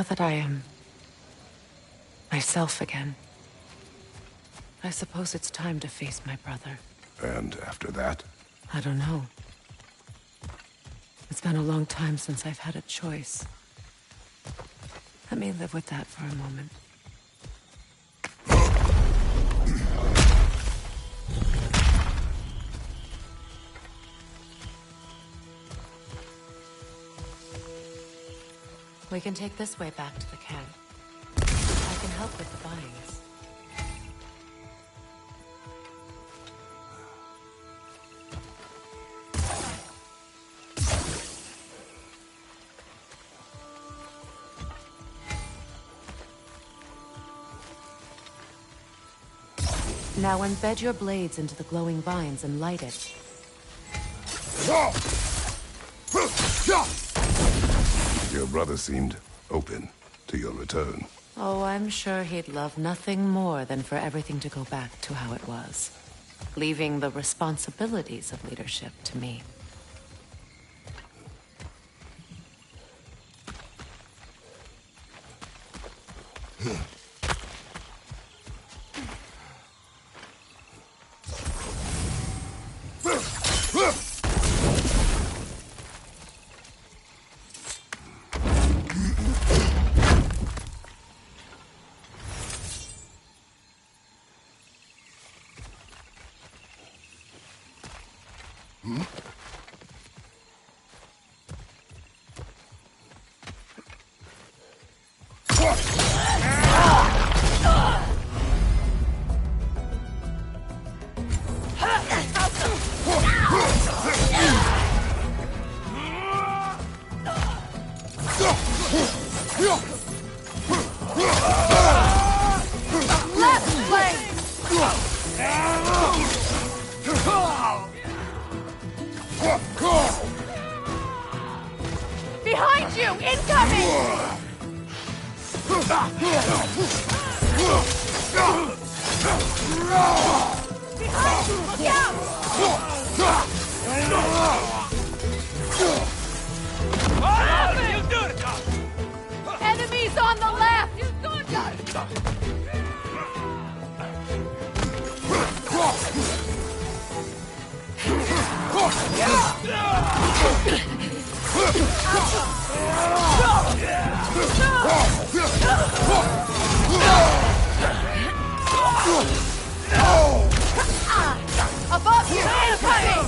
Now that I am myself again, I suppose it's time to face my brother. And after that? I don't know. It's been a long time since I've had a choice. Let me live with that for a moment. We can take this way back to the camp. I can help with the vines. Now embed your blades into the glowing vines and light it. Your brother seemed open to your return. Oh, I'm sure he'd love nothing more than for everything to go back to how it was, leaving the responsibilities of leadership to me. Behind you! Incoming! Behind you! Look out! Enemies on the left! Above you! Incoming!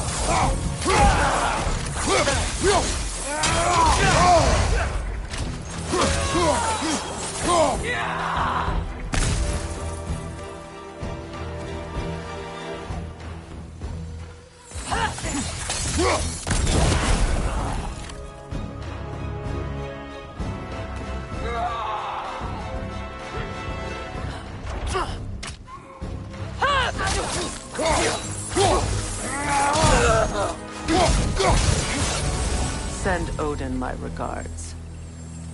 Send Odin my regards.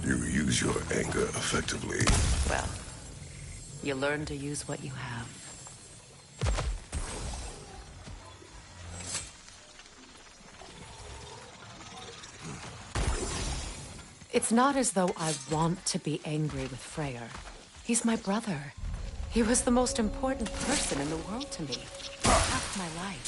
You use your anger effectively. Well, you learn to use what you have. It's not as though I want to be angry with Freyr. He's my brother. He was the most important person in the world to me. Half my life.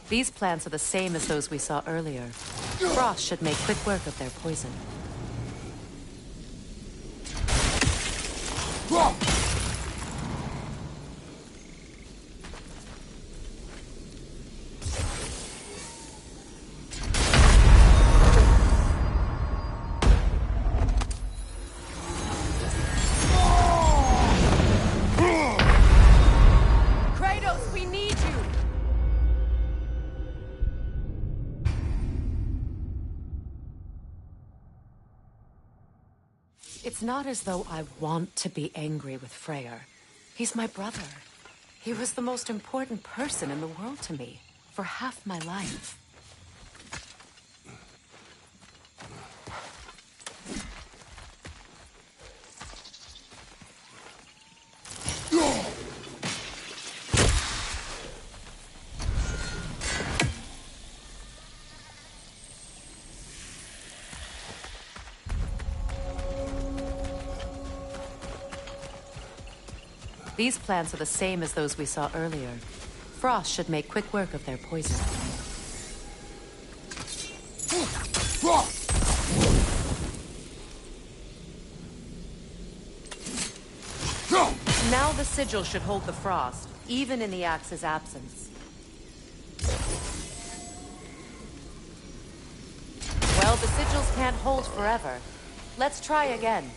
These plants are the same as those we saw earlier. Frost should make quick work of their poison. It's not as though I want to be angry with Freyr. He's my brother. He was the most important person in the world to me for half my life. These plants are the same as those we saw earlier. Frost should make quick work of their poison. Now the sigil should hold the frost, even in the axe's absence. Well, the sigils can't hold forever. Let's try again.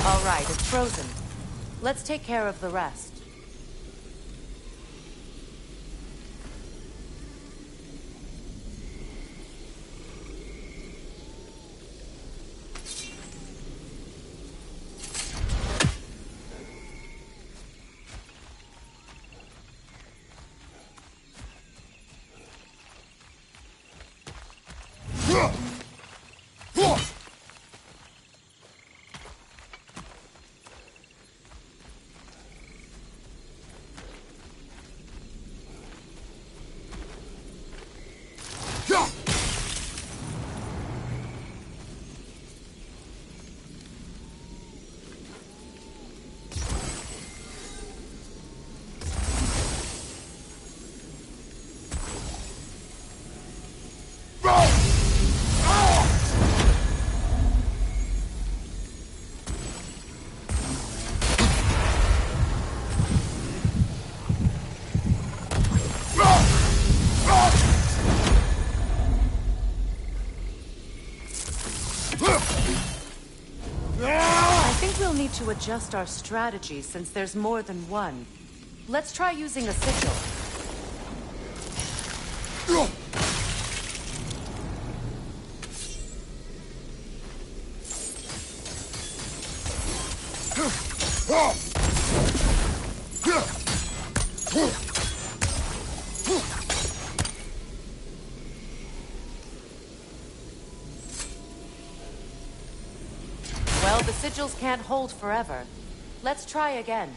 All right, it's frozen. Let's take care of the rest. Need to adjust our strategy since there's more than one. Let's try using a sigil. Well, the sigils can't hold forever. Let's try again.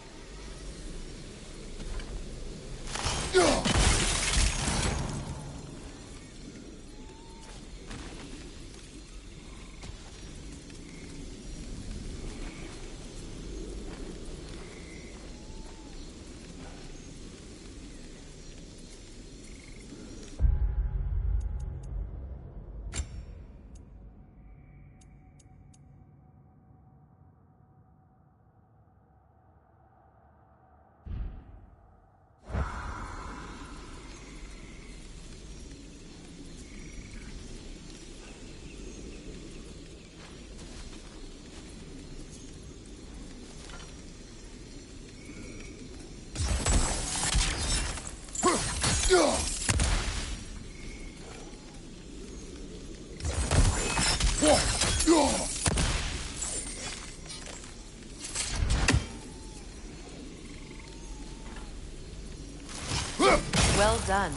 Well done.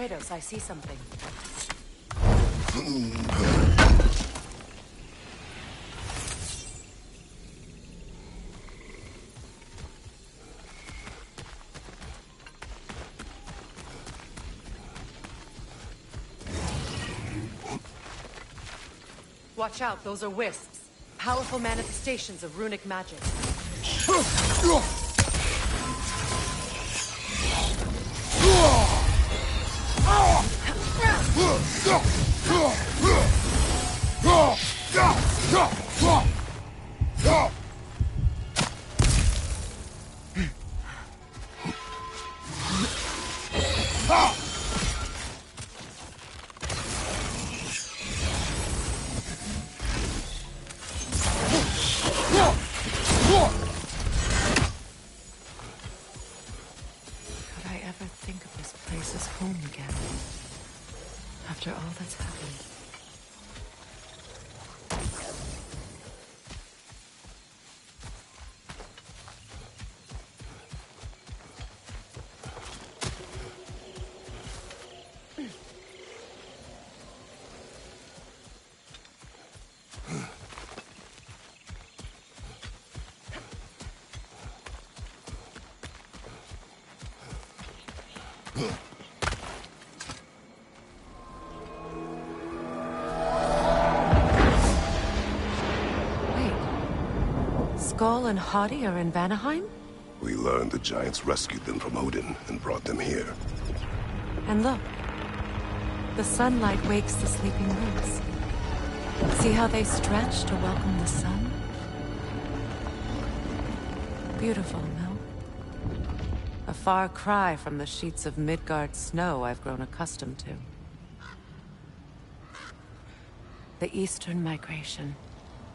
Kratos, I see something. Watch out, those are wisps. Powerful manifestations of runic magic. After all that's happened. Skull and Hati are in Vanaheim? We learned the giants rescued them from Odin and brought them here. And look. The sunlight wakes the sleeping roots. See how they stretch to welcome the sun? Beautiful, no? A far cry from the sheets of Midgard snow I've grown accustomed to. The Eastern Migration.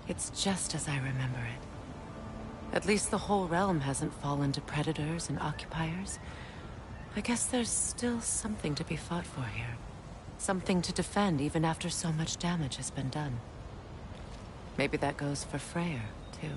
It's just as I remember it. At least the whole realm hasn't fallen to predators and occupiers. I guess there's still something to be fought for here. Something to defend even after so much damage has been done. Maybe that goes for Freyr, too.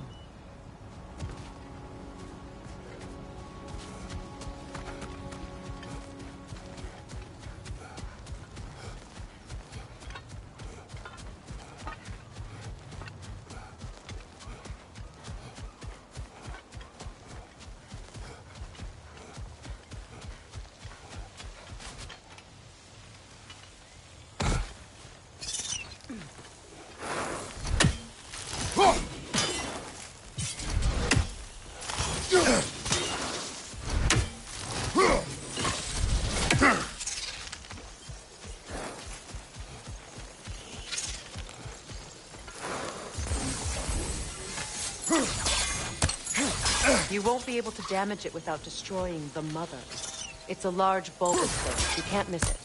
You won't be able to damage it without destroying the Mother. It's a large bulbous thing. You can't miss it.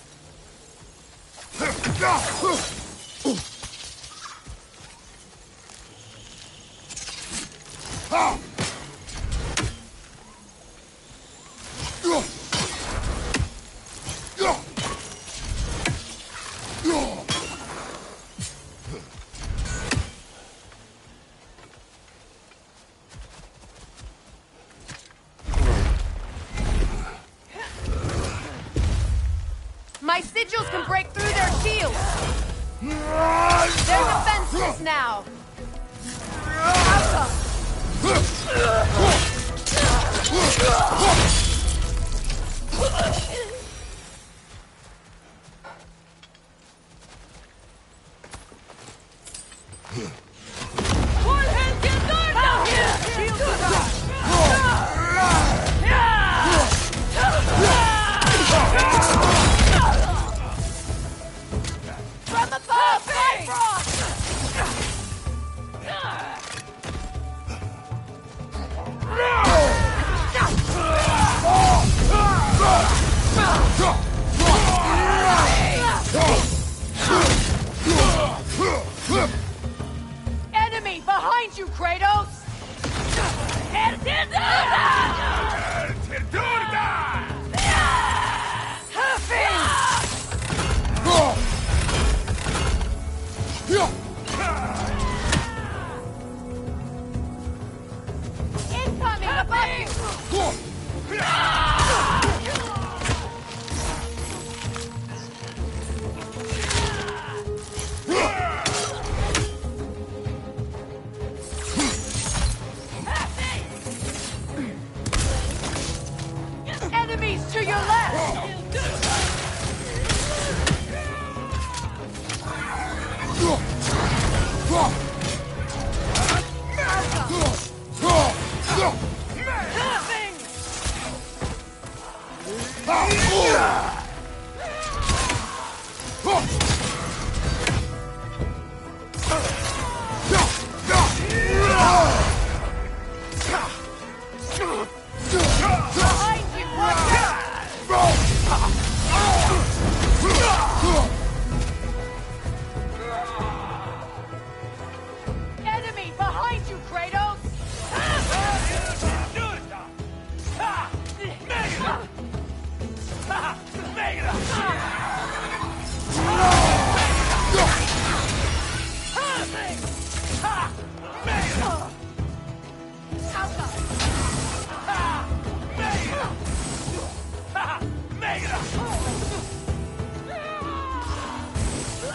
My sigils can break through their shields! They're defenseless now! Outcome! Enemy behind you, Kratos! Incoming above you!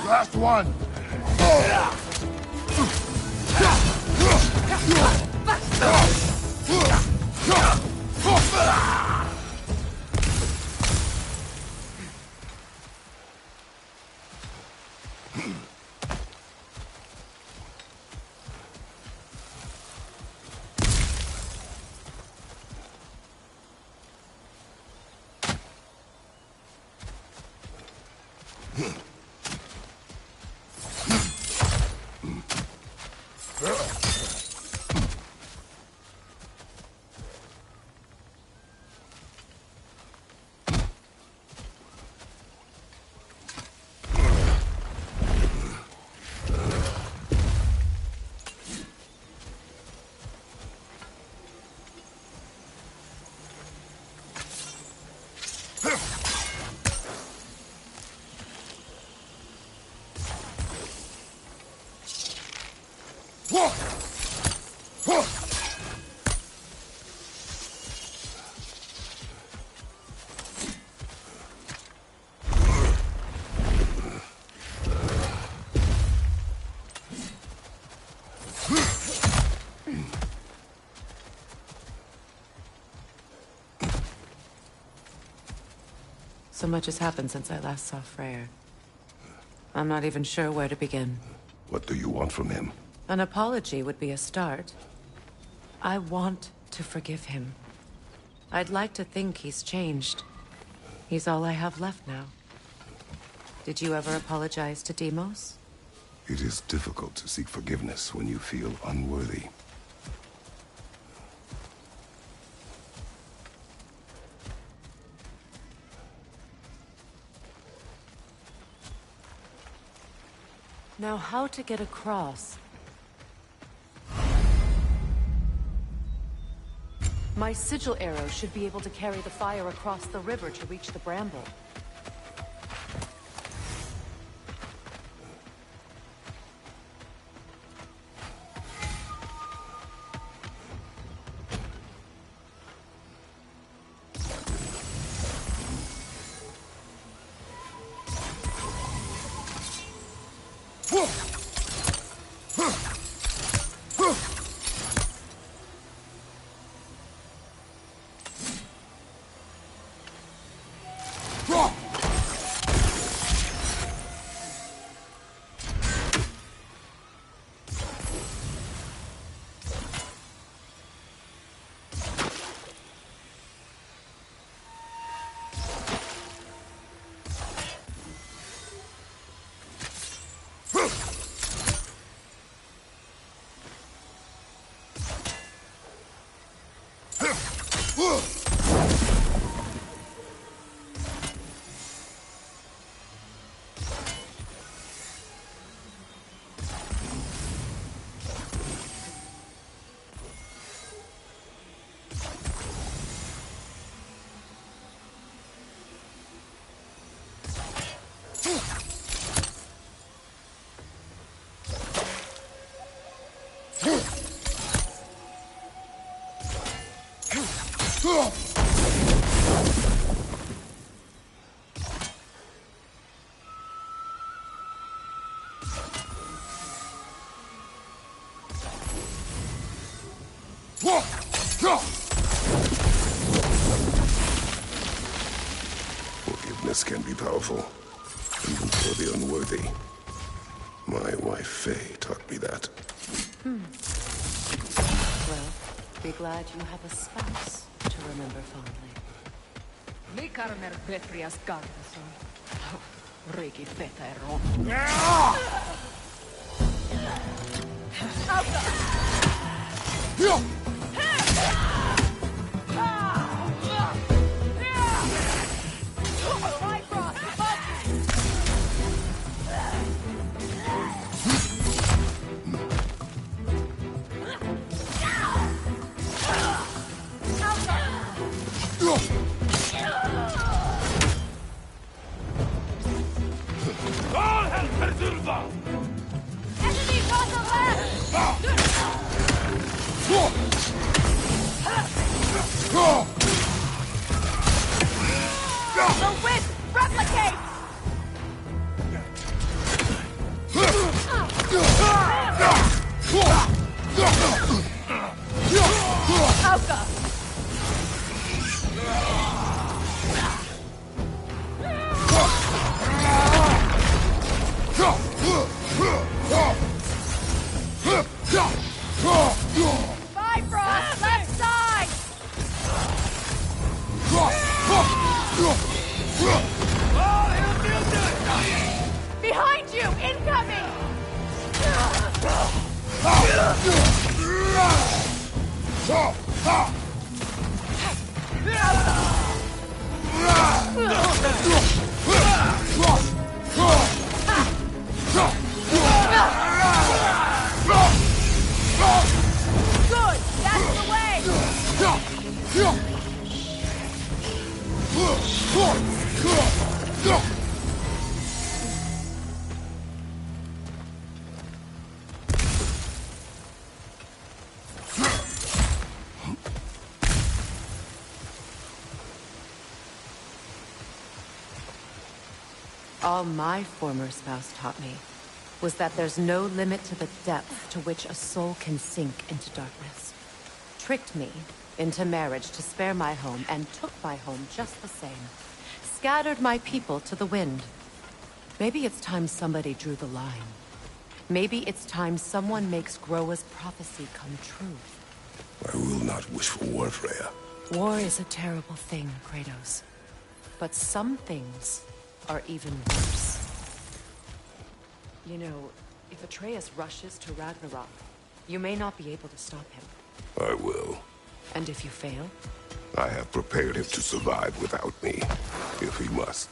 Last one! So much has happened since I last saw Freyr. I'm not even sure where to begin. What do you want from him? An apology would be a start. I want to forgive him. I'd like to think he's changed. He's all I have left now. Did you ever apologize to Deimos? It is difficult to seek forgiveness when you feel unworthy. Now, how to get across? My sigil arrow should be able to carry the fire across the river to reach the bramble. Forgiveness can be powerful, even for the unworthy. My wife Faye taught me that. Well, be glad you have a spouse to remember fondly. Likarner Petrias Gardason. Riki Petero. Enemy bottom left! Good! That's the way! All my former spouse taught me was that there's no limit to the depth to which a soul can sink into darkness. Tricked me into marriage to spare my home, and took my home just the same. Scattered my people to the wind. Maybe it's time somebody drew the line. Maybe it's time someone makes Groa's prophecy come true. I will not wish for war, Freya. War is a terrible thing, Kratos. But some things are even worse. You know, if Atreus rushes to Ragnarok, you may not be able to stop him. I will. And if you fail? I have prepared him to survive without me, if he must.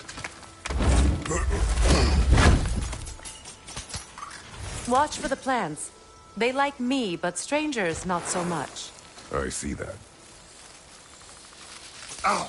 Watch for the plants. They like me, but strangers not so much. I see that. Ow!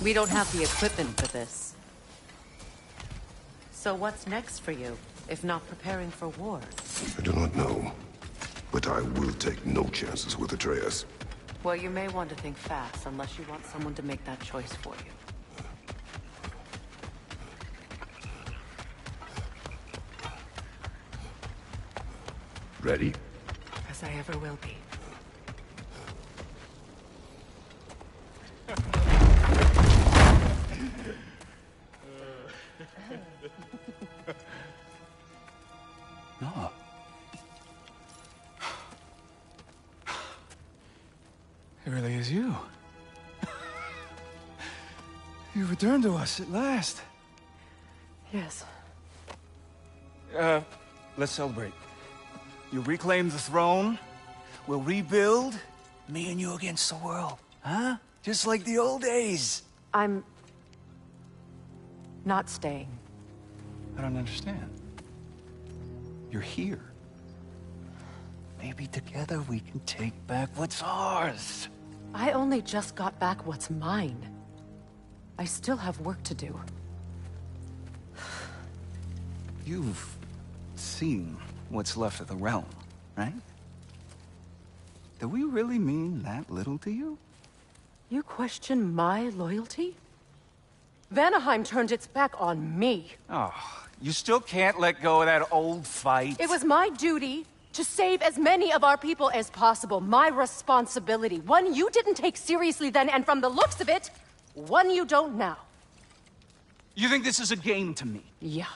We don't have the equipment for this. So what's next for you, if not preparing for war? I do not know, but I will take no chances with Atreus. Well, you may want to think fast, unless you want someone to make that choice for you. Ready? As I ever will be. No. It really is you. You returned to us at last. Yes. Let's celebrate. You reclaim the throne. We'll rebuild. Me and you against the world. Huh? Just like the old days. I'm not staying. I don't understand. You're here. Maybe together we can take back what's ours. I only just got back what's mine. I still have work to do. You've seen what's left of the realm, right? Do we really mean that little to you? You question my loyalty? Vanaheim turned its back on me. Oh, you still can't let go of that old fight? It was my duty to save as many of our people as possible. My responsibility. One you didn't take seriously then, and from the looks of it, one you don't now. You think this is a game to me? Yeah.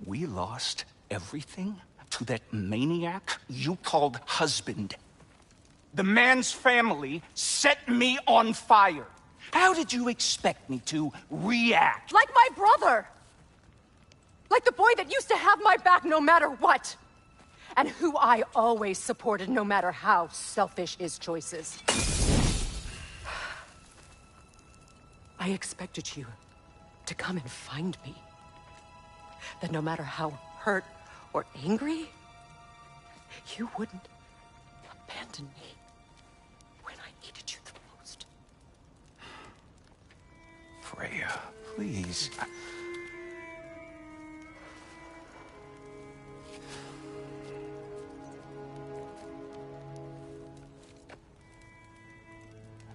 We lost everything to that maniac you called husband. The man's family set me on fire. How did you expect me to react? Like my brother! Like the boy that used to have my back no matter what! And who I always supported no matter how selfish his choices. I expected you to come and find me. That no matter how hurt or angry, you wouldn't abandon me when I needed you the most. Freya, please.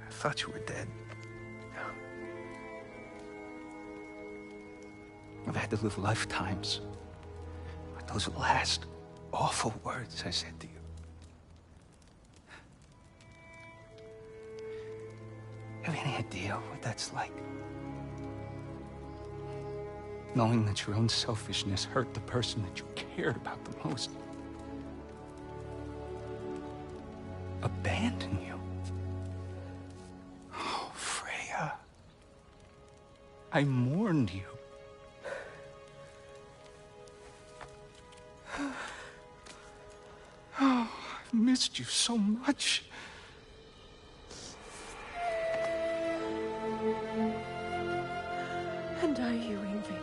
I thought you were dead. I've had to live lifetimes with those last awful words I said to you. Have any idea what that's like? Knowing that your own selfishness hurt the person that you cared about the most. Abandon you. Oh, Freya. I mourned you. Oh, I missed you so much. And are you, Yngvi?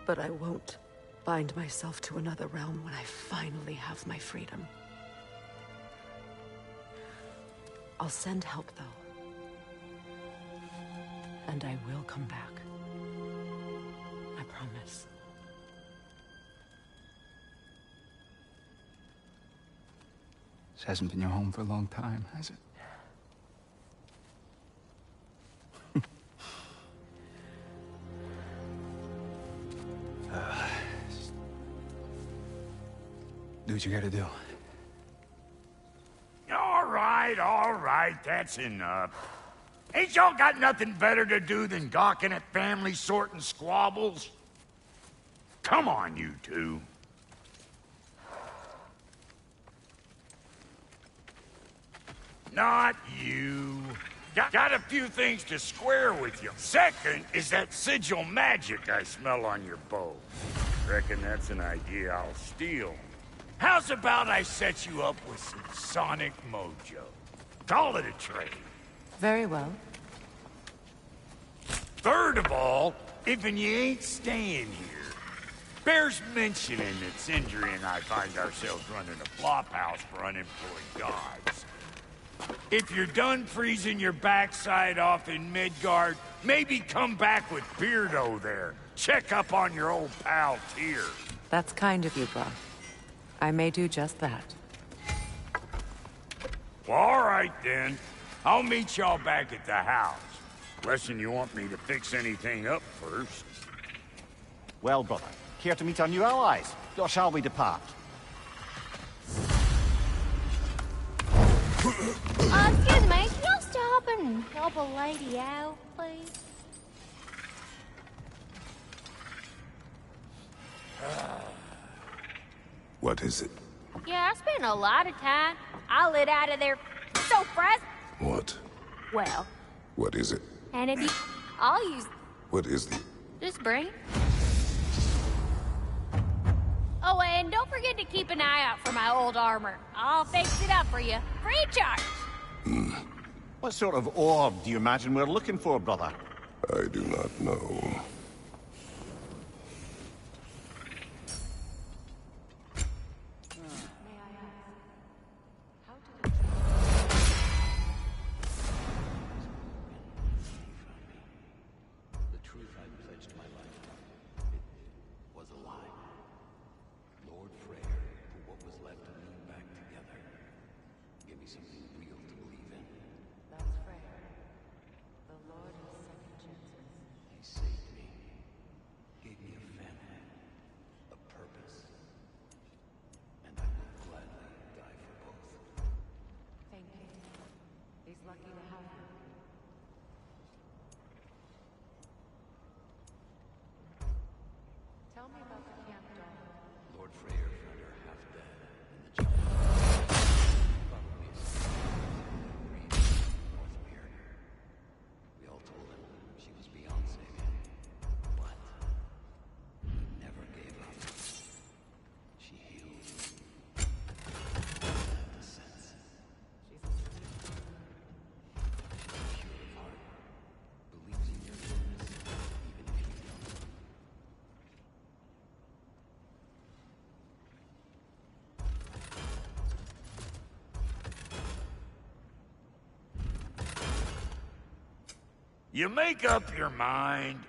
But I won't bind myself to another realm when I finally have my freedom. I'll send help, though. And I will come back. I promise. This hasn't been your home for a long time, has it? Do what you gotta do. All right, that's enough. Ain't y'all got nothing better to do than gawking at family sorting squabbles? Come on, you two. Not you. Got a few things to square with you. Second is that sigil magic I smell on your bow. Reckon that's an idea I'll steal. How's about I set you up with some sonic mojo? Call it a trade. Very well. Third of all, if you ain't staying here, bears mentioning that Sindri and I find ourselves running a flop house for unemployed gods. If you're done freezing your backside off in Midgard, maybe come back with Beardo there. Check up on your old pal Tyr. That's kind of you, bro. I may do just that. Well, all right then. I'll meet y'all back at the house. Unless you want me to fix anything up first. Well, brother, care to meet our new allies? Or shall we depart? Excuse me, can y'all stop and help a lady out, please? What is it? Yeah, I spent a lot of time. I lit out of there so fast. What? Well, What is it? and if you... I'll use What is the... this brain. Oh, and don't forget to keep an eye out for my old armor. I'll fix it up for you. Free charge. What sort of orb do you imagine we're looking for, brother? I do not know. The truth I pledged my life to, it was a lie. Lord Freyr put what was left of me back together. Give me something real to believe in. That's Freyr. The Lord of Second Chances. He saved me. You make up your mind.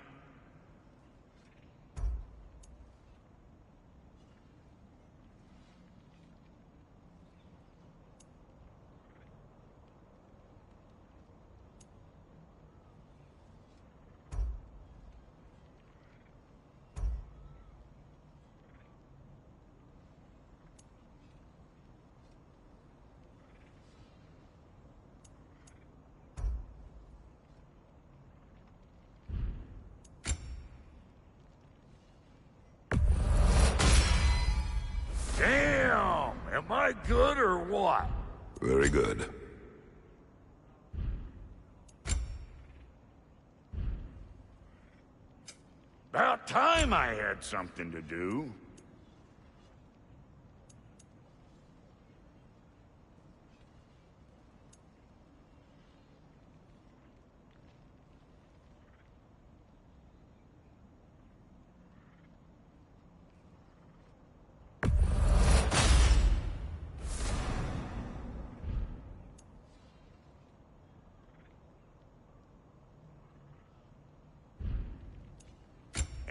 Damn! Am I good or what? Very good. About time I had something to do.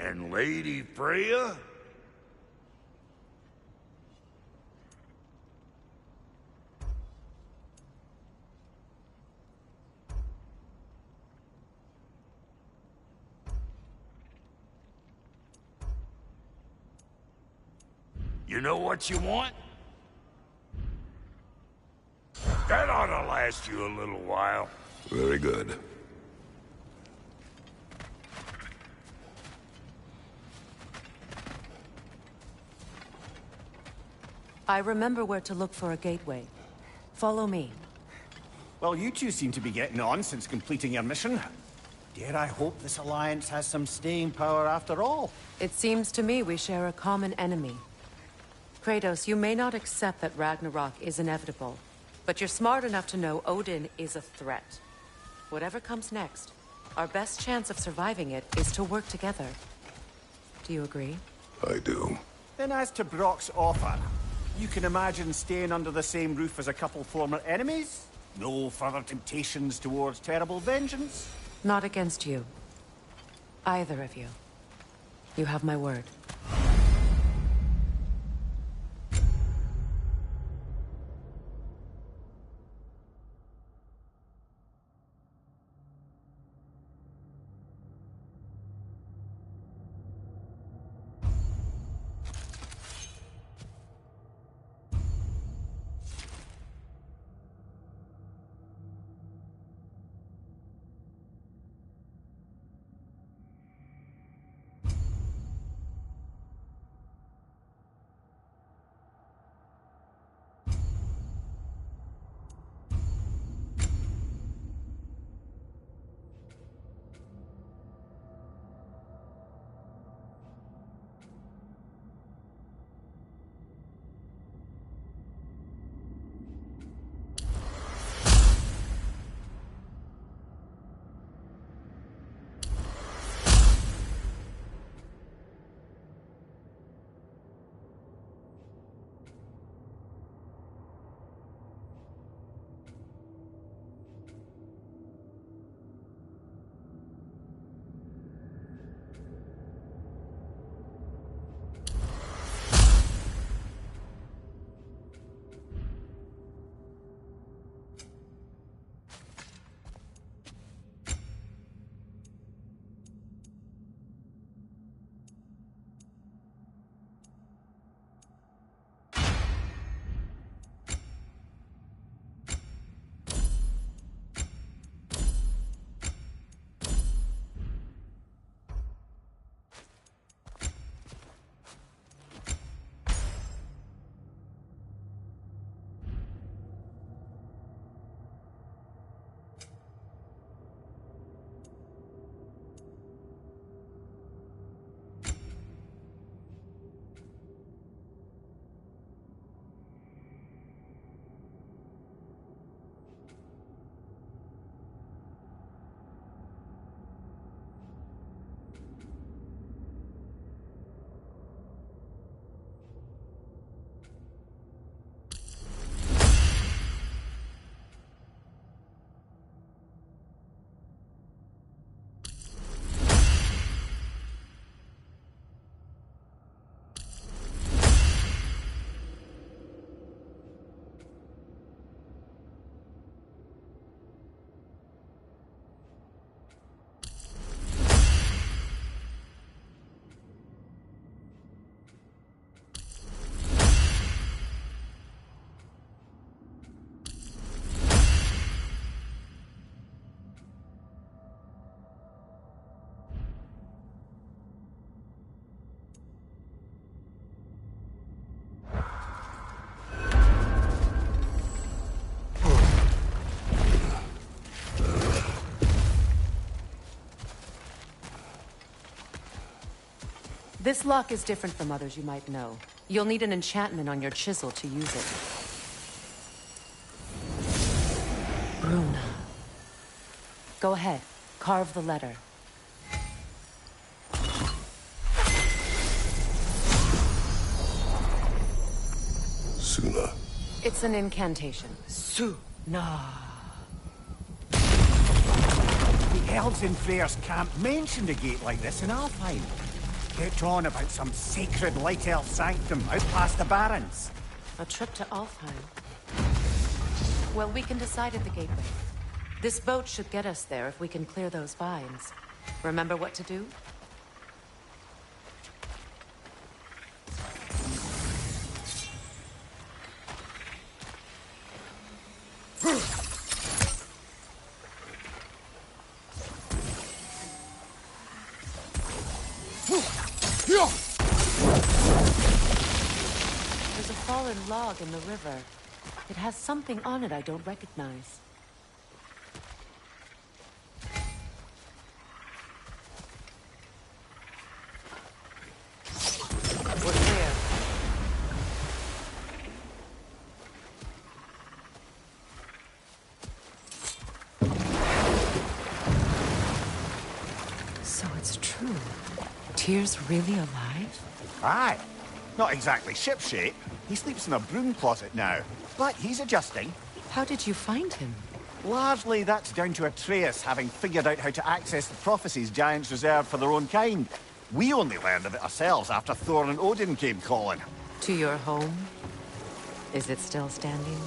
And Lady Freya? You know what you want? That ought to last you a little while. Very good. I remember where to look for a gateway. Follow me. Well, you two seem to be getting on since completing your mission. Dare I hope this alliance has some staying power after all? It seems to me we share a common enemy. Kratos, you may not accept that Ragnarok is inevitable, but you're smart enough to know Odin is a threat. Whatever comes next, our best chance of surviving it is to work together. Do you agree? I do. Then as to Brock's offer, you can imagine staying under the same roof as a couple former enemies? No further temptations towards terrible vengeance? Not against you. Either of you. You have my word. This lock is different from others you might know. You'll need an enchantment on your chisel to use it. Bruna. Go ahead. Carve the letter. Suna. It's an incantation. The elves in Freyr's camp mentioned a gate like this in Alfheim. Kept on about some sacred light elf sanctum out past the Barrens. A trip to Alfheim. Well, we can decide at the gateway. This boat should get us there if we can clear those vines. Remember what to do? There's a fallen log in the river. It has something on it I don't recognize. We're clear. So it's true. Tyr's really alive? Aye. Not exactly shipshape. He sleeps in a broom closet now. But he's adjusting. How did you find him? Largely that's down to Atreus having figured out how to access the prophecies giants reserved for their own kind. We only learned of it ourselves after Thor and Odin came calling. To your home? Is it still standing?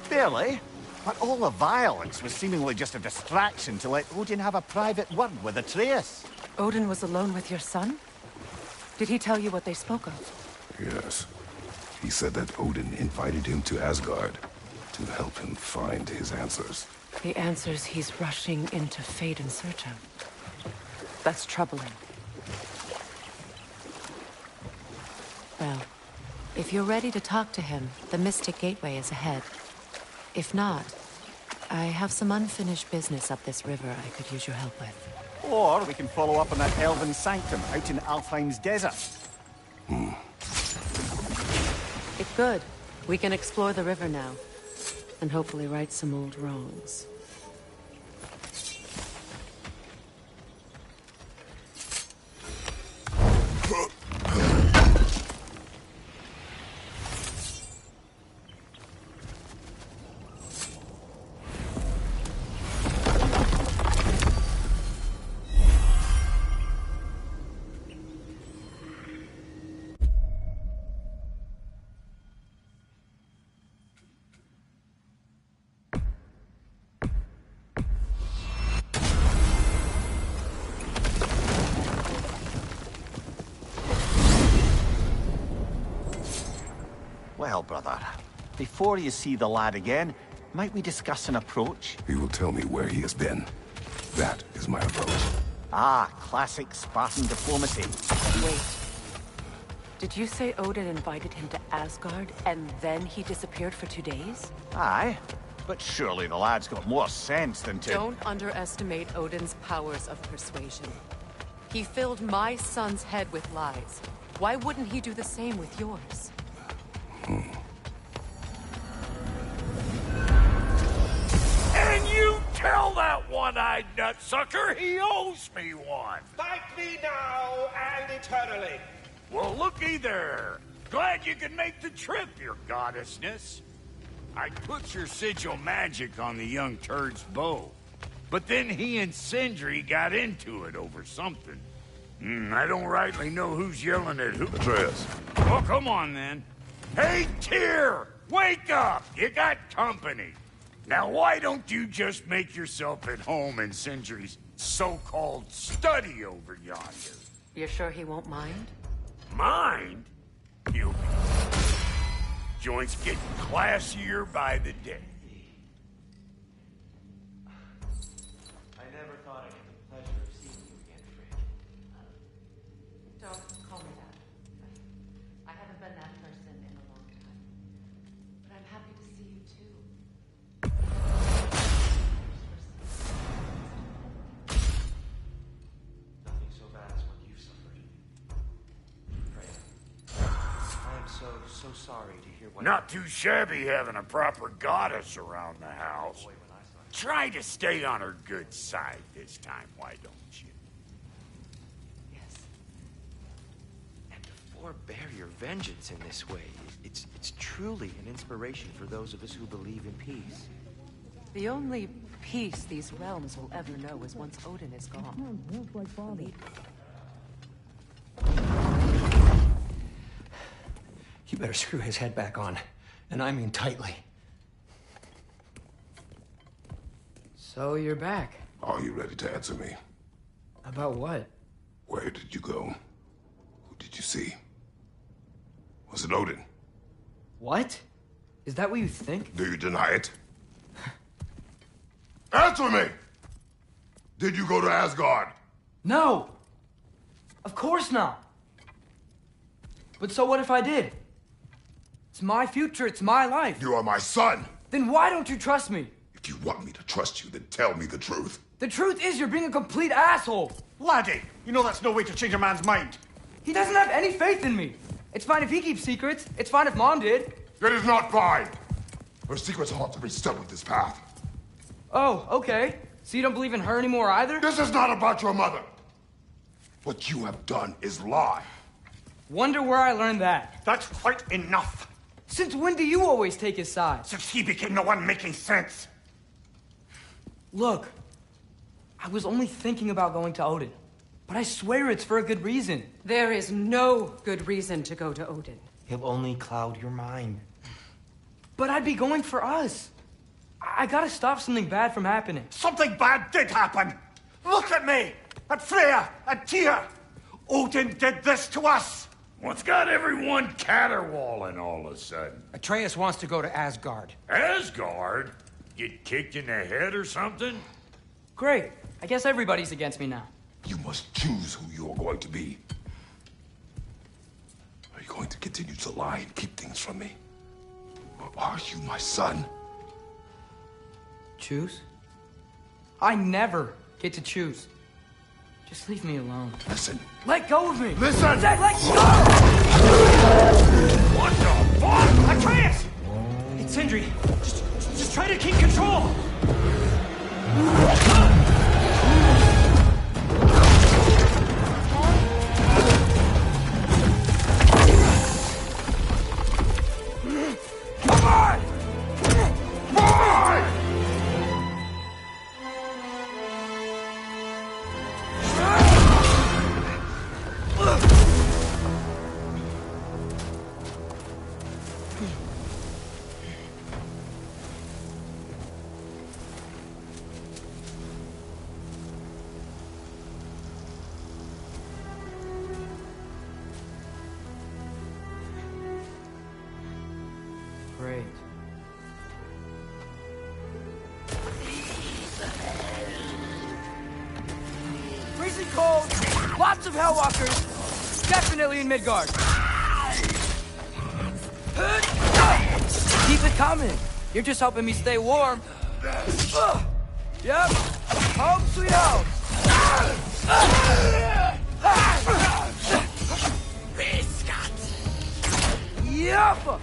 Barely. But all the violence was seemingly just a distraction to let Odin have a private word with Atreus. Odin was alone with your son? Did he tell you what they spoke of? Yes. He said that Odin invited him to Asgard to help him find his answers. The answers he's rushing into fate in search of. That's troubling. Well, if you're ready to talk to him, the Mystic Gateway is ahead. If not, I have some unfinished business up this river I could use your help with. Or we can follow up on that elven sanctum out in Alfheim's desert. It could. We can explore the river now. And hopefully right some old wrongs. Well, brother, before you see the lad again, might we discuss an approach? He will tell me where he has been. That is my approach. Ah, classic Spartan diplomacy. Wait. Did you say Odin invited him to Asgard, and then he disappeared for 2 days? Aye, but surely the lad's got more sense than to... Don't underestimate Odin's powers of persuasion. He filled my son's head with lies. Why wouldn't he do the same with yours? And you tell that one-eyed nutsucker he owes me one. Fight me now and eternally. Well, looky there. Glad you could make the trip, your goddessness. I put your sigil magic on the young turd's bow. But then he and Sindri got into it over something. I don't rightly know who's yelling at who. Atreus. Oh, come on, then. Hey, Tyr! Wake up! You got company. Now, why don't you just make yourself at home in Sindri's so-called study over yonder? You're sure he won't mind? Mind? You. Joints getting classier by the day. I never thought I'd get the pleasure of seeing you again, Frey. Don't call me that. I haven't been that person in a long time. But I'm happy to see you too. Nothing so bad as what you've suffered. so sorry to hear what... Not too shabby having a proper goddess around the house. Try to stay on her good side this time, why don't you? Yes. And to forbear your vengeance in this way, it's truly an inspiration for those of us who believe in peace. The only peace these realms will ever know is once Odin is gone. Believe me. You better screw his head back on, and I mean tightly. So you're back. Are you ready to answer me? About what? Where did you go? Who did you see? Was it Odin? What? Is that what you think? Do you deny it? Answer me! Did you go to Asgard? No! Of course not! But so what if I did? It's my future, it's my life. You are my son! Then why don't you trust me? If you want me to trust you, then tell me the truth. The truth is you're being a complete asshole! Laddie, you know that's no way to change a man's mind. He doesn't have any faith in me. It's fine if he keeps secrets. It's fine if Mom did. It is not fine! Her secrets ought to be stuck with this path. Oh, okay. So you don't believe in her anymore either? This is not about your mother. What you have done is lie. Wonder where I learned that. That's quite enough. Since when do you always take his side? Since he became the one making sense. Look, I was only thinking about going to Odin. But I swear it's for a good reason. There is no good reason to go to Odin. He'll only cloud your mind. But I'd be going for us. I gotta stop something bad from happening. Something bad did happen. Look at me, at Freya, at Tyr. Odin did this to us. What's got everyone caterwauling all of a sudden? Atreus wants to go to Asgard. Asgard? Get kicked in the head or something? Great. I guess everybody's against me now. You must choose who you're going to be. Are you going to continue to lie and keep things from me? Or are you my son? Choose? I never get to choose. Just leave me alone. Listen. Let go of me! Listen! I said let go! What the fuck? Atreus! It's Sindri. Just try to keep control! Come on! Why? Great. Freezing cold, lots of Hellwalkers, definitely in Midgard. Keep it coming. You're just helping me stay warm. Yep. Home sweet home. Yep.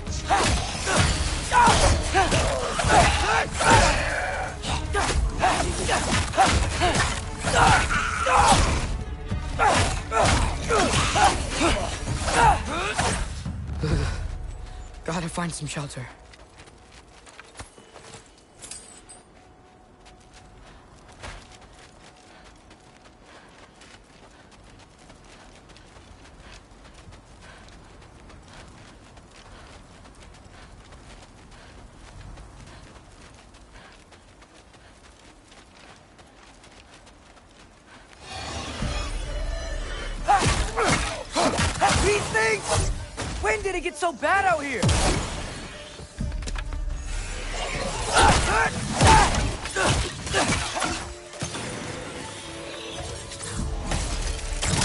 Gotta find some shelter. These things! When did it get so bad out here?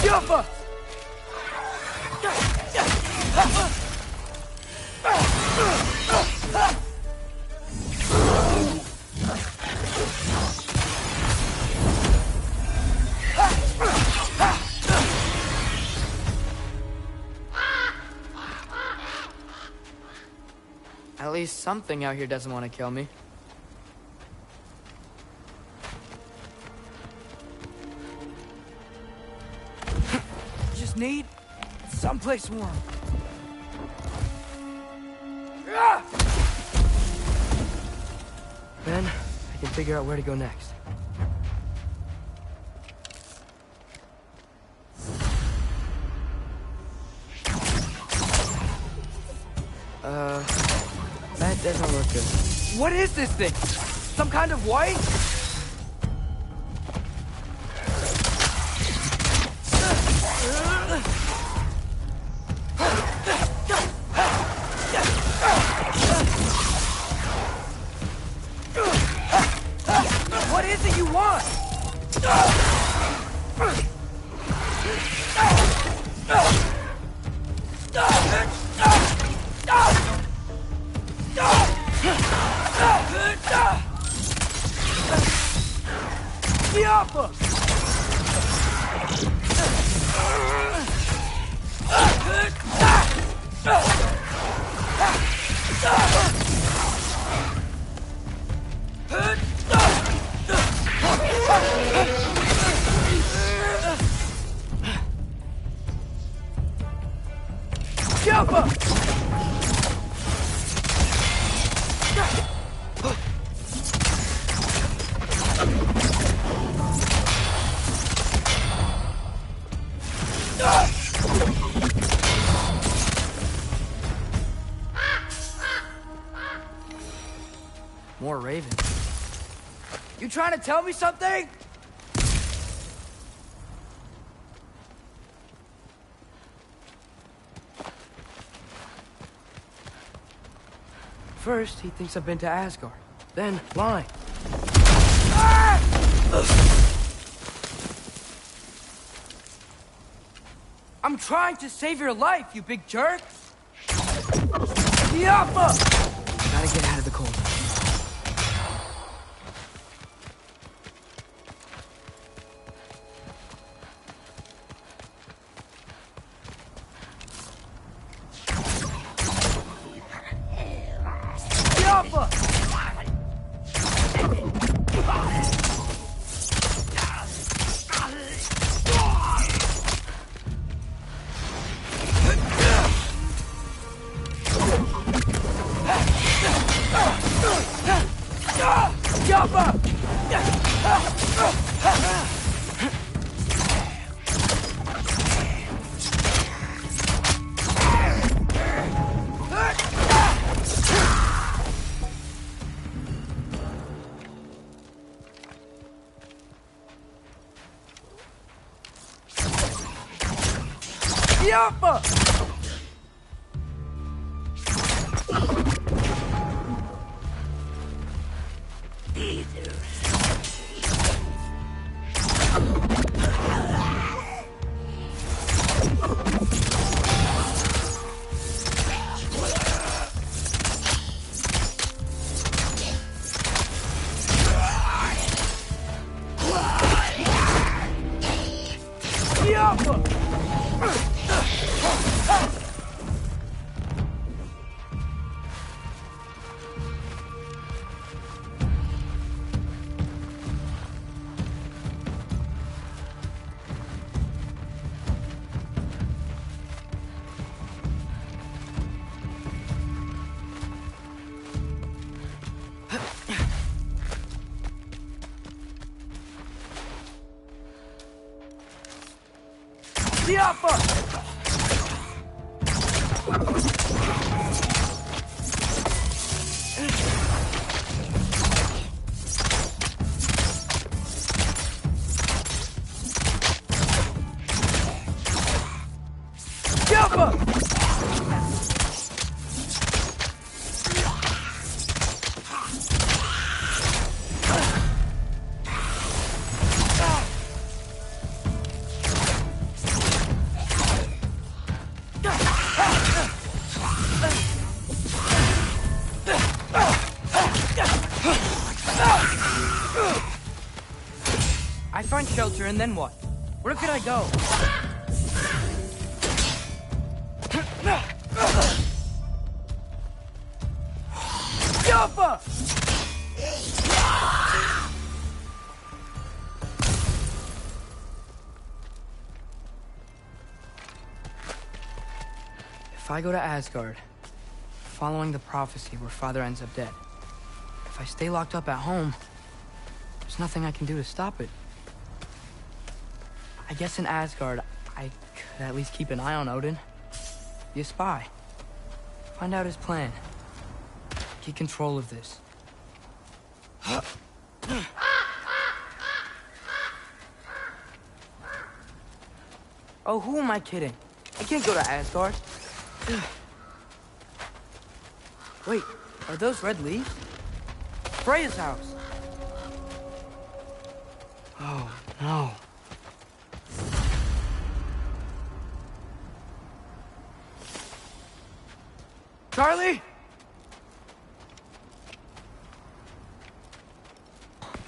Yuffa! At least something out here doesn't want to kill me. Just need someplace warm. Then I can figure out where to go next. That doesn't look good. What is this thing? Some kind of white? What is it you want? More ravens. You trying to tell me something? First, he thinks I've been to Asgard. Then, lying. I'm trying to save your life, you big jerk! Yappa! Gotta get out of the cold. I find shelter, and then what? Where could I go? Alpha! If I go to Asgard, following the prophecy where Father ends up dead, if I stay locked up at home, there's nothing I can do to stop it. I guess in Asgard, I could at least keep an eye on Odin. Be a spy. Find out his plan. Get control of this. Oh, who am I kidding? I can't go to Asgard. Wait, are those red leaves? Freya's house. Oh, no. Charlie?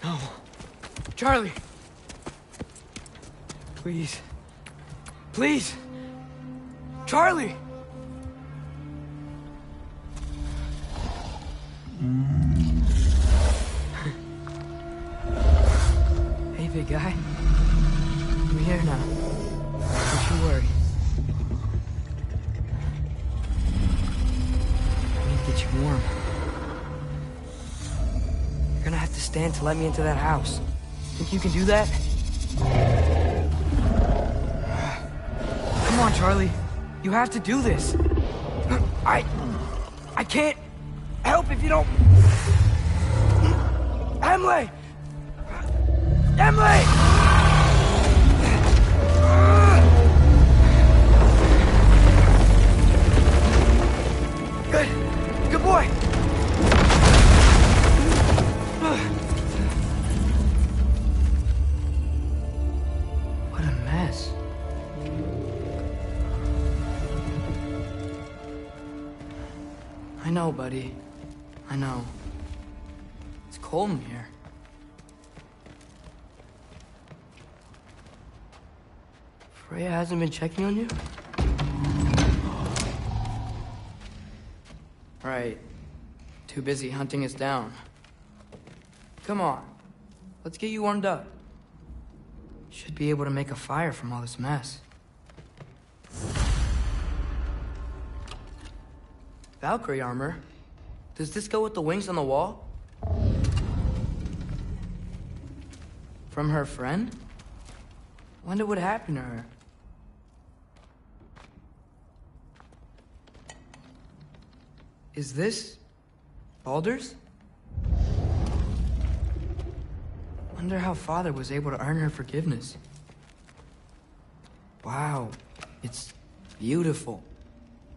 No. Charlie. Please. Please. Charlie. Hey, big guy. I'm here now. Don't you worry. I need to get you warm. You're gonna have to stand to let me into that house. Think you can do that? Come on, Charlie. You have to do this. I can't help if you don't... Emily! Emily! Good. Good boy. What a mess. I know, buddy. I know. It's cold in here. Freya hasn't been checking on you? Right. Too busy hunting us down. Come on. Let's get you warmed up. Should be able to make a fire from all this mess. Valkyrie armor? Does this go with the wings on the wall? From her friend? Wonder what happened to her. Is this Baldur's? Wonder how Father was able to earn her forgiveness. Wow, it's beautiful.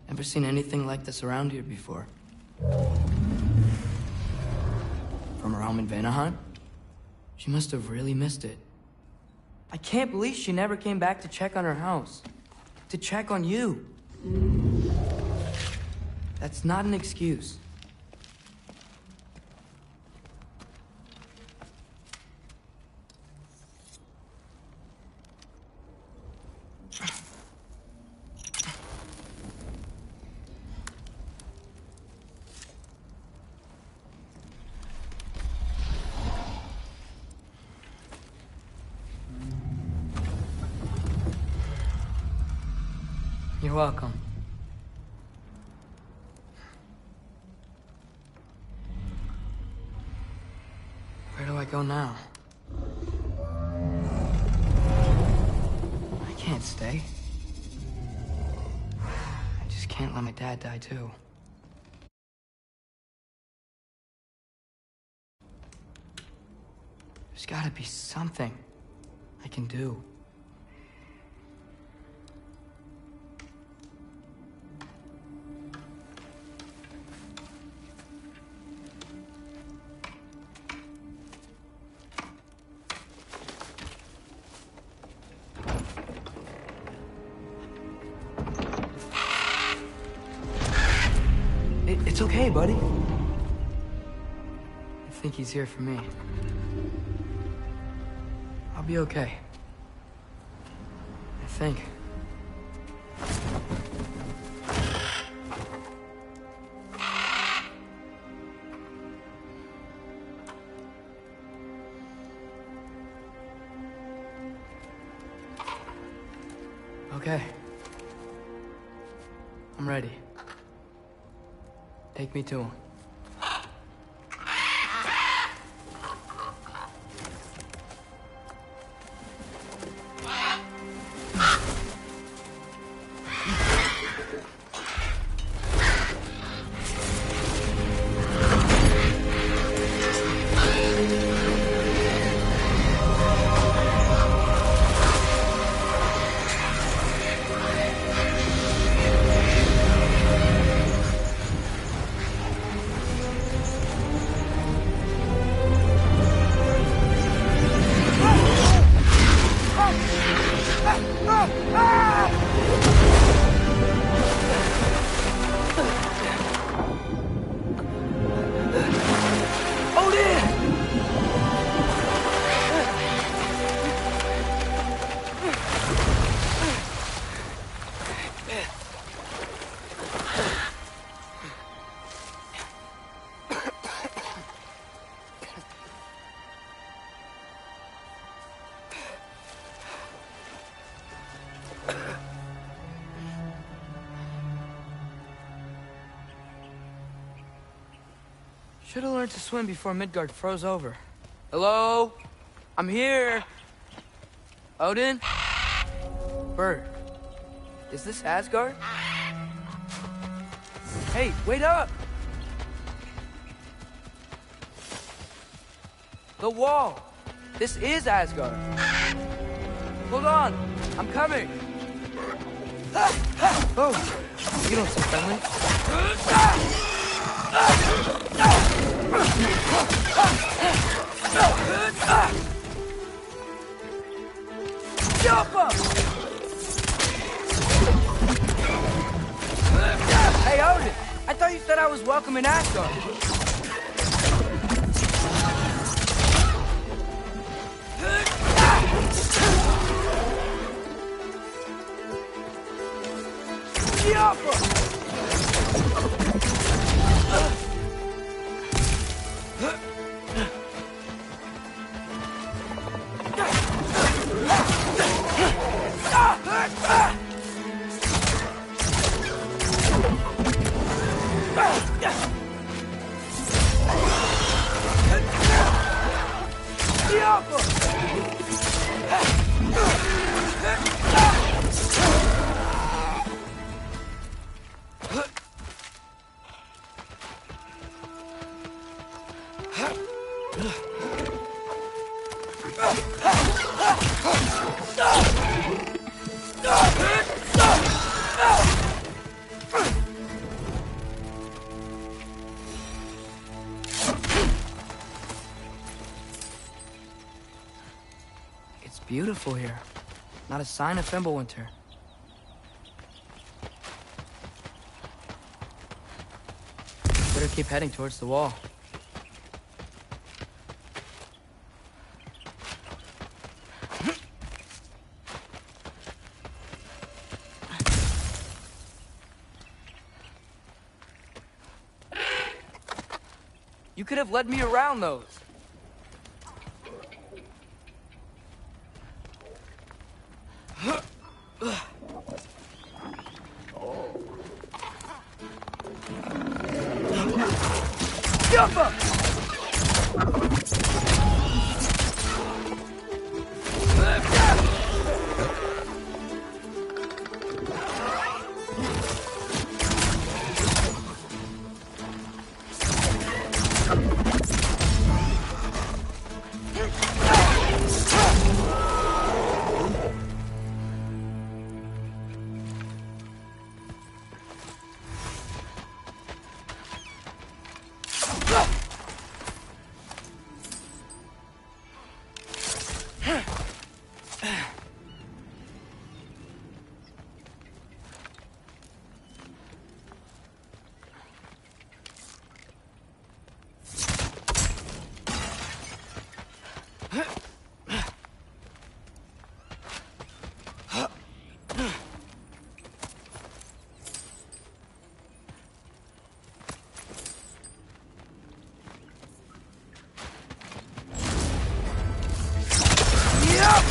Never seen anything like this around here before. From her home in Vanaheim? She must have really missed it. I can't believe she never came back to check on her house. To check on you. That's not an excuse. You're welcome. Where do I go now? I can't stay. I just can't let my dad die too. There's gotta be something I can do. It's okay, buddy. I think he's here for me. I'll be okay. I think. Okay. I'm ready. Take me to him. Should have learned to swim before Midgard froze over. Hello? I'm here. Odin? Bird. Is this Asgard? Hey, wait up! The wall! This is Asgard. Hold on, I'm coming. Oh, you don't seem friendly. Jump up! Hey, Odin! I thought you said I was welcome in Asgard. Jump up! It's beautiful here. Not a sign of Fimbulwinter. Better keep heading towards the wall. You could have led me around those. Jump up!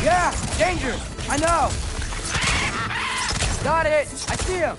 Yeah, danger! I know! Got it! I see him!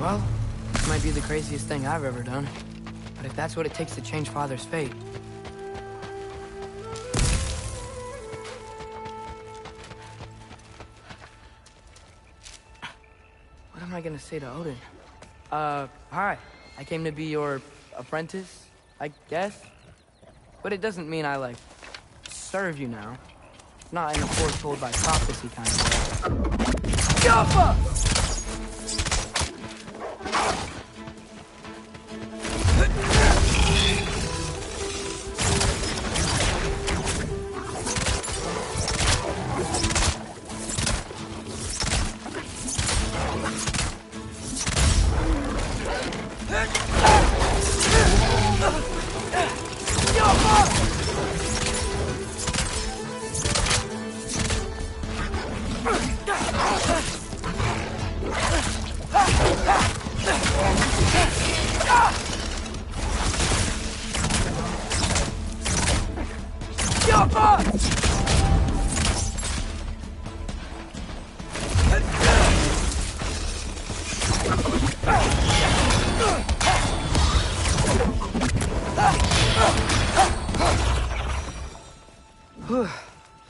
Well, this might be the craziest thing I've ever done. But if that's what it takes to change Father's fate... What am I gonna say to Odin? Hi. I came to be your apprentice, I guess? But it doesn't mean I, like, serve you now. Not in a foretold by prophecy kind of way. Jumpa!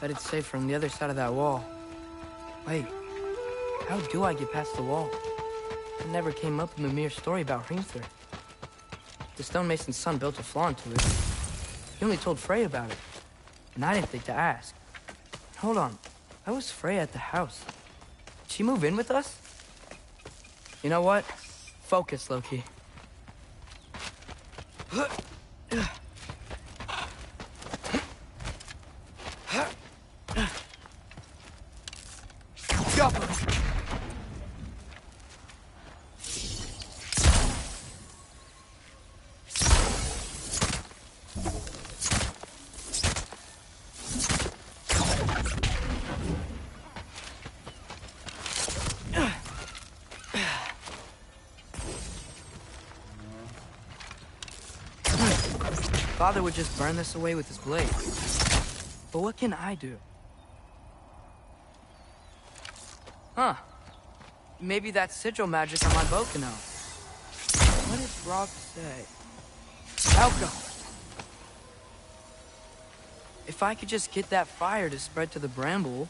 Bet it's safe from the other side of that wall. Wait, how do I get past the wall? It never came up in the mere story about Hrimthur. The stonemason's son built a flaw into it. He only told Frey about it, and I didn't think to ask. Hold on, why was Frey at the house? Did she move in with us? You know what? Focus, Loki. Father would just burn this away with his blade. But what can I do? Huh. Maybe that sigil magic on my bow can help. What did Rob say? Alcohol. If I could just get that fire to spread to the bramble...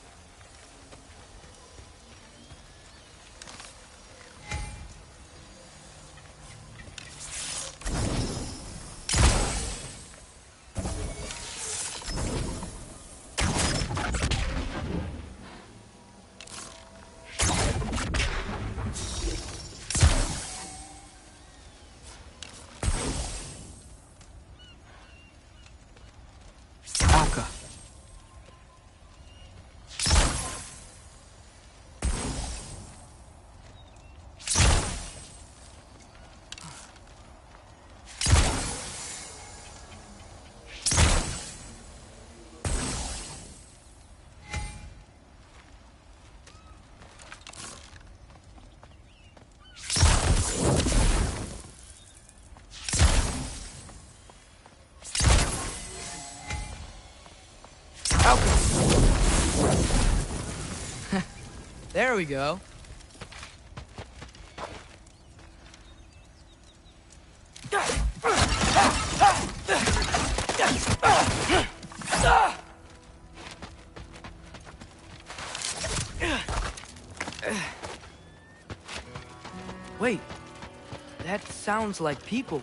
There we go. Wait, that sounds like people.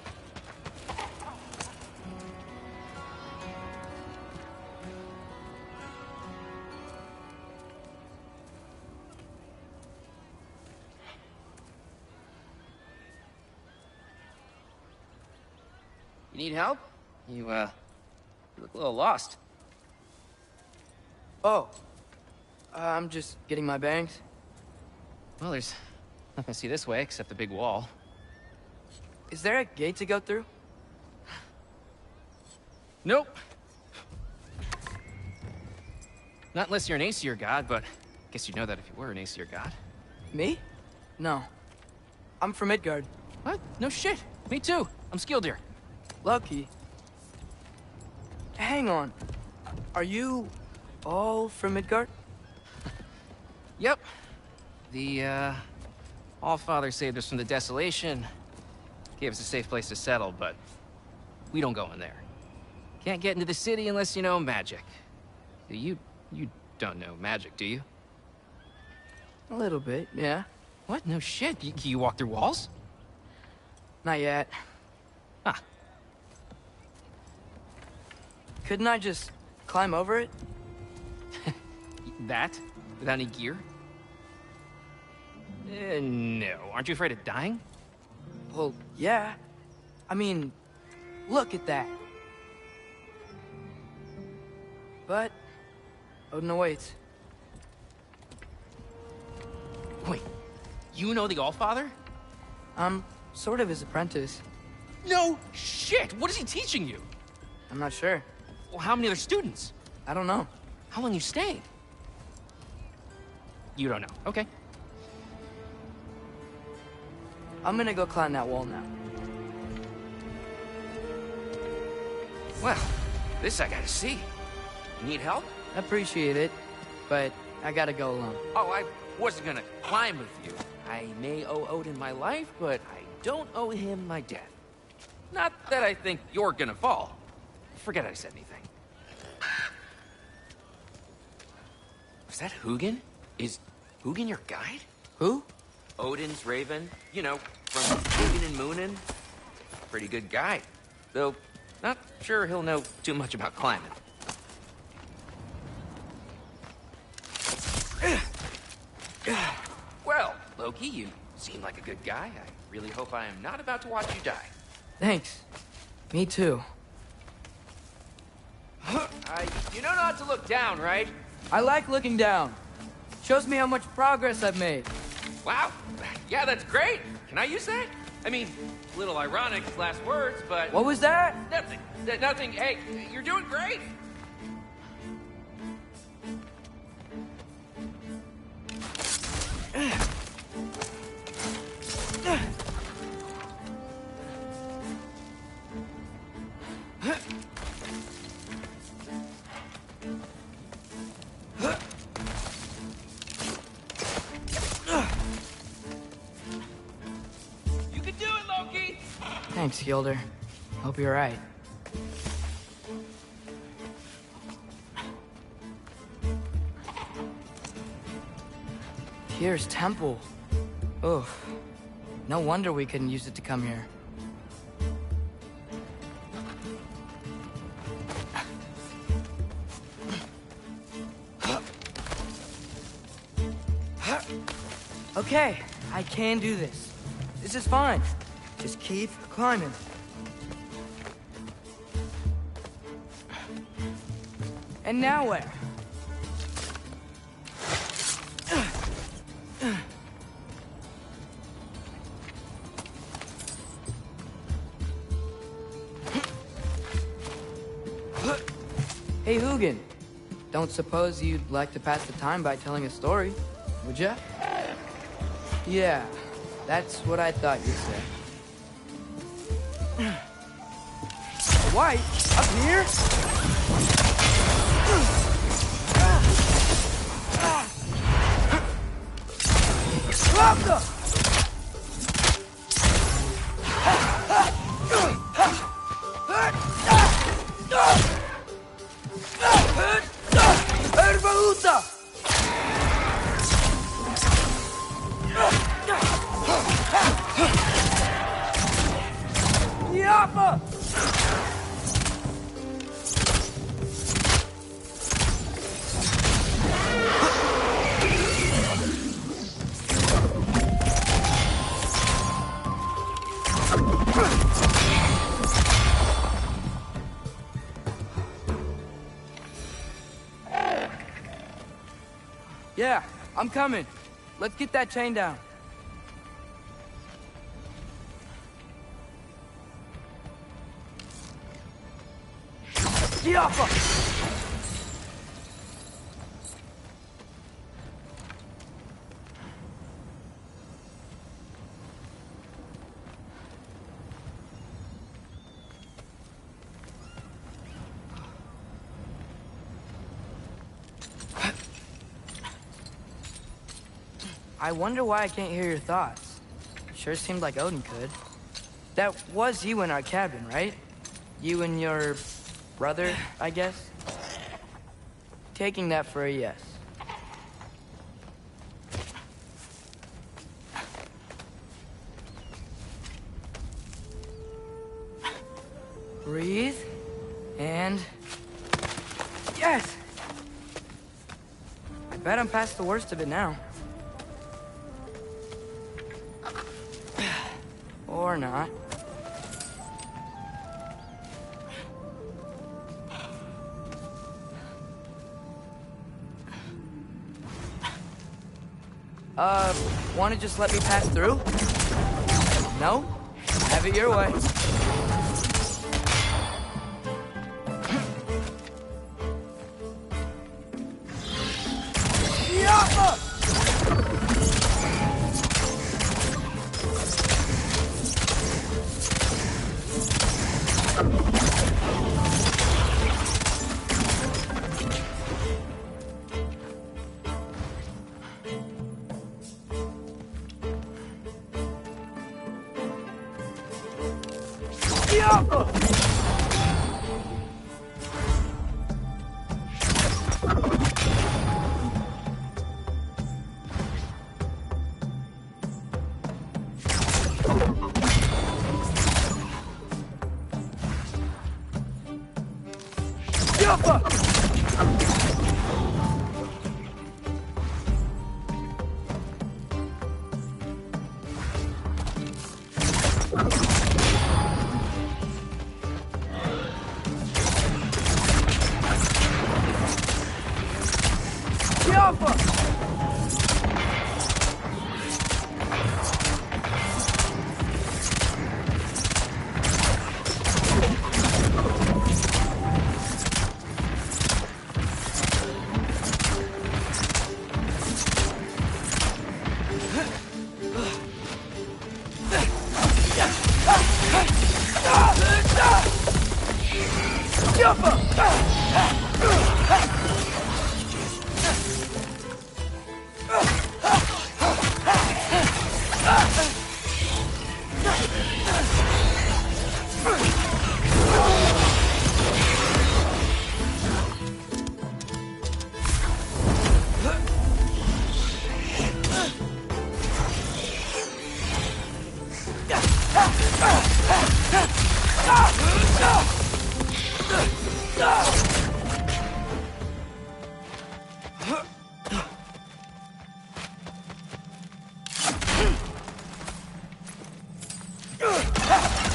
Need help? You look a little lost. Oh. I'm just getting my bangs. Well, there's nothing to see this way except the big wall. Is there a gate to go through? Nope. Not unless you're an Aesir god, but I guess you'd know that if you were an Aesir god. Me? No. I'm from Midgard. What? No shit. Me too. I'm Skildir. Lucky. Hang on. Are you all from Midgard? Yep. The, Allfather saved us from the desolation. Gave us a safe place to settle, but we don't go in there. Can't get into the city unless you know magic. You don't know magic, do you? A little bit, yeah. What? No shit. You walk through walls? Not yet. Huh. Couldn't I just climb over it? That? Without any gear? No. Aren't you afraid of dying? Well, yeah. I mean, look at that. But Odin awaits. Wait, you know the Allfather? I'm sort of his apprentice. No shit! What is he teaching you? I'm not sure. Well, how many other students? I don't know. How long you staying? You don't know. Okay. I'm gonna go climb that wall now. Well, this I gotta see. You need help? Appreciate it, but I gotta go alone. Oh, I wasn't gonna climb with you. I may owe Odin my life, but I don't owe him my death. Not that I think you're gonna fall. Forget I said anything. Was that Hugin? Is Hugin your guide? Who? Odin's raven. You know, from Hugin and Moonin. Pretty good guy. Though, not sure he'll know too much about climbing. Well, Loki, you seem like a good guy. I really hope I am not about to watch you die. Thanks. Me too. You know not to look down, right? I like looking down. Shows me how much progress I've made. Wow. Yeah, that's great. Can I use that? I mean, a little ironic, last words, but... What was that? Nothing. Nothing. Hey, you're doing great. You can do it, Loki! Thanks, Gilder. Hope you're right. Tyr's temple. Oof. No wonder we couldn't use it to come here. Okay, I can do this. This is fine. Just keep climbing. And now where? Hey, Hugin. Don't suppose you'd like to pass the time by telling a story, would ya? Yeah, that's what I thought you'd say. White? Up here? Yeah, I'm coming. Let's get that chain down. Yeah! I wonder why I can't hear your thoughts. Sure seemed like Odin could. That was you in our cabin, right? You and your brother, I guess? Taking that for a yes. Breathe. And... yes! I bet I'm past the worst of it now. Or not. Wanna just let me pass through? No? Have it your way.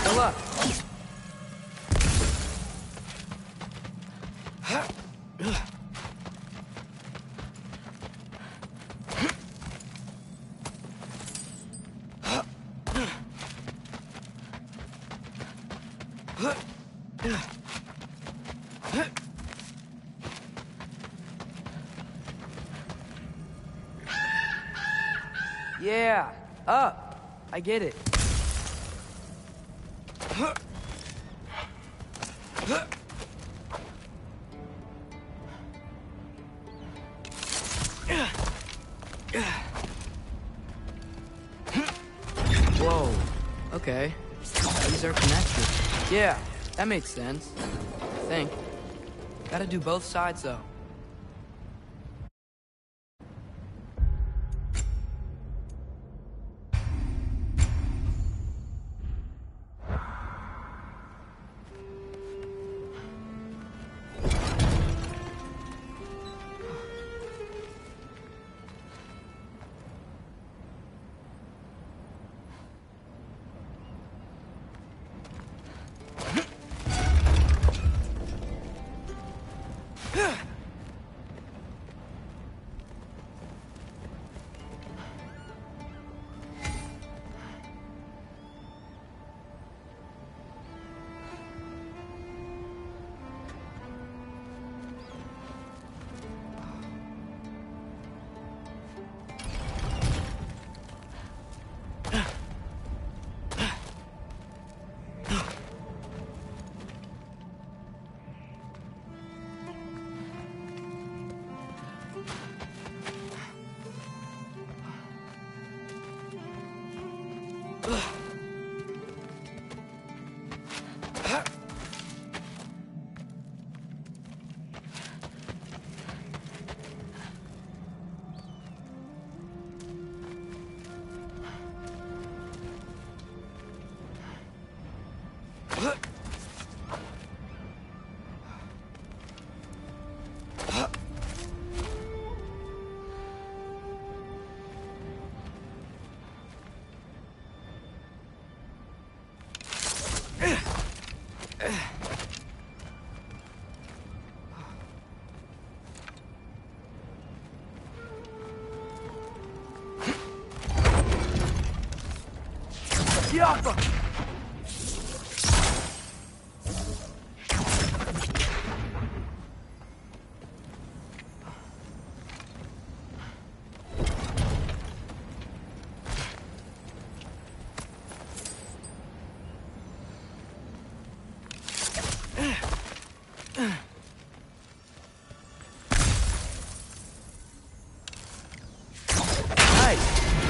Good luck. Yeah, up. I get it. Whoa. Okay. These are connected. Yeah, that makes sense. I think. Gotta do both sides, though.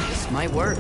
This might work.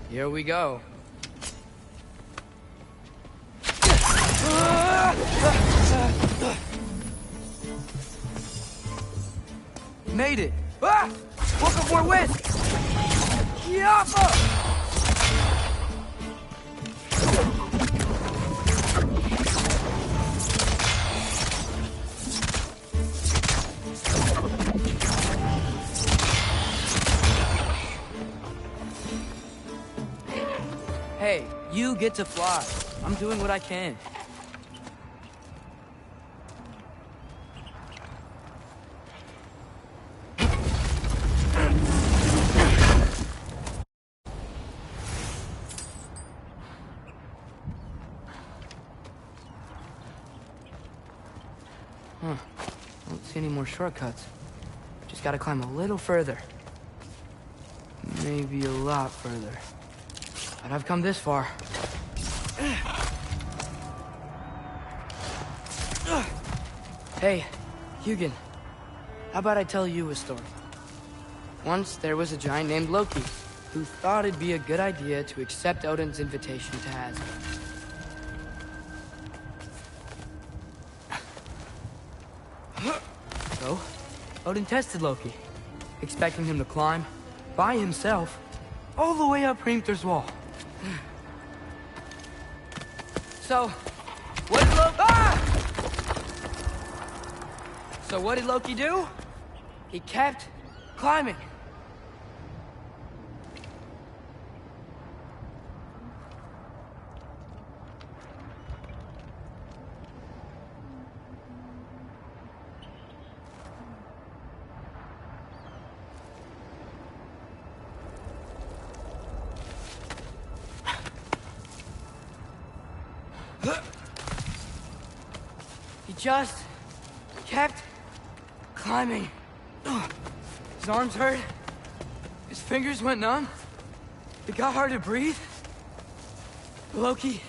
Here we go. Made it! Ah! Woke up more wind! Yappa! Hey, you get to fly. I'm doing what I can. Don't see any more shortcuts. Just gotta climb a little further. Maybe a lot further. But I've come this far. Hey, Hugin. How about I tell you a story? Once there was a giant named Loki who thought it'd be a good idea to accept Odin's invitation to Asgard. So, Odin tested Loki, expecting him to climb, by himself, all the way up Hrimthur's wall. So, what did Loki do? He kept climbing. He just kept climbing. His arms hurt. His fingers went numb. It got hard to breathe. Loki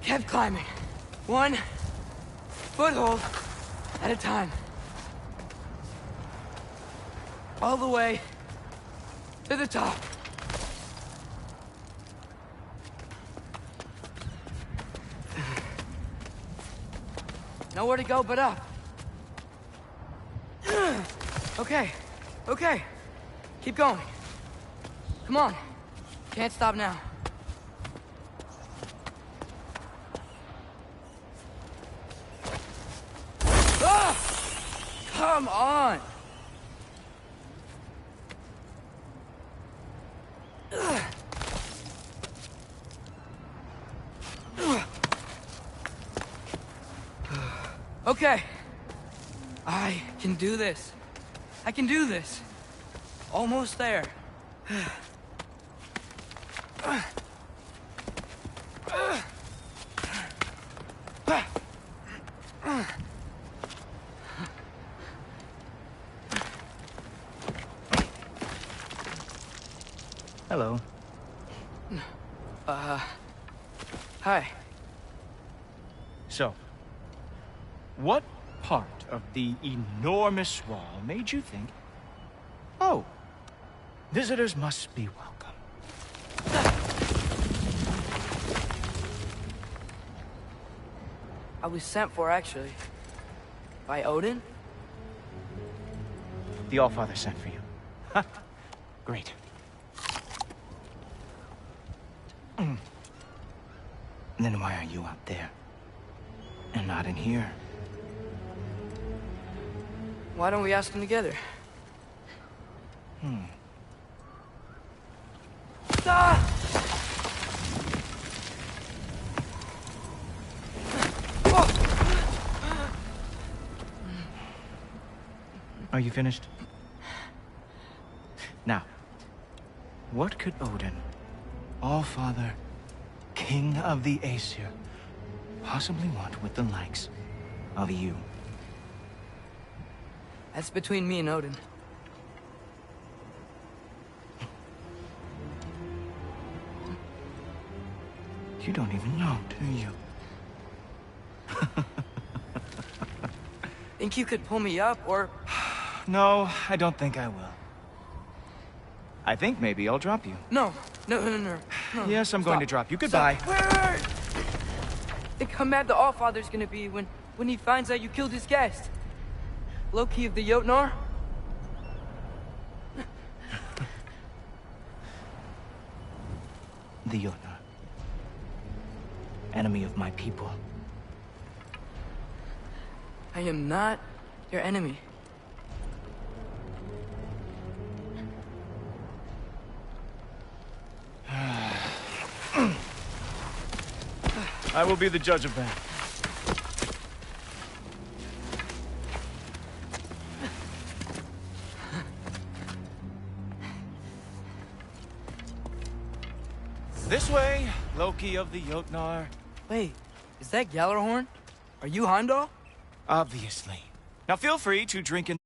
Kept climbing. One foothold at a time. All the way to the top. Nowhere to go but up. Okay, okay. Keep going. Come on. Can't stop now. Ah! Come on! Okay. I can do this. I can do this. Almost there. Hello. Hi. So, what part of the enormous wall made you think, oh, visitors must be welcome? I was sent for, actually. By Odin? The Allfather sent for you. Ha! Great. Then why are you out there? And not in here? Why don't we ask them together? Ah! Are you finished? Now, what could Odin, Allfather, King of the Aesir, possibly want with the likes of you? That's between me and Odin. You don't even know, do you? Think you could pull me up, or... No, I don't think I will. I think maybe I'll drop you. No. No. Yes, I'm going to drop you. Goodbye. Wait. Think how mad the Allfather's gonna be when he finds out you killed his guest. Loki of the Jotnar? The Jotnar. Enemy of my people. I am not your enemy. I will be the judge of that. This way, Loki of the Jotnar. Wait, is that Gjallarhorn? Are you Heimdall? Obviously. Now feel free to drink in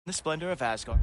the splendor of Asgard.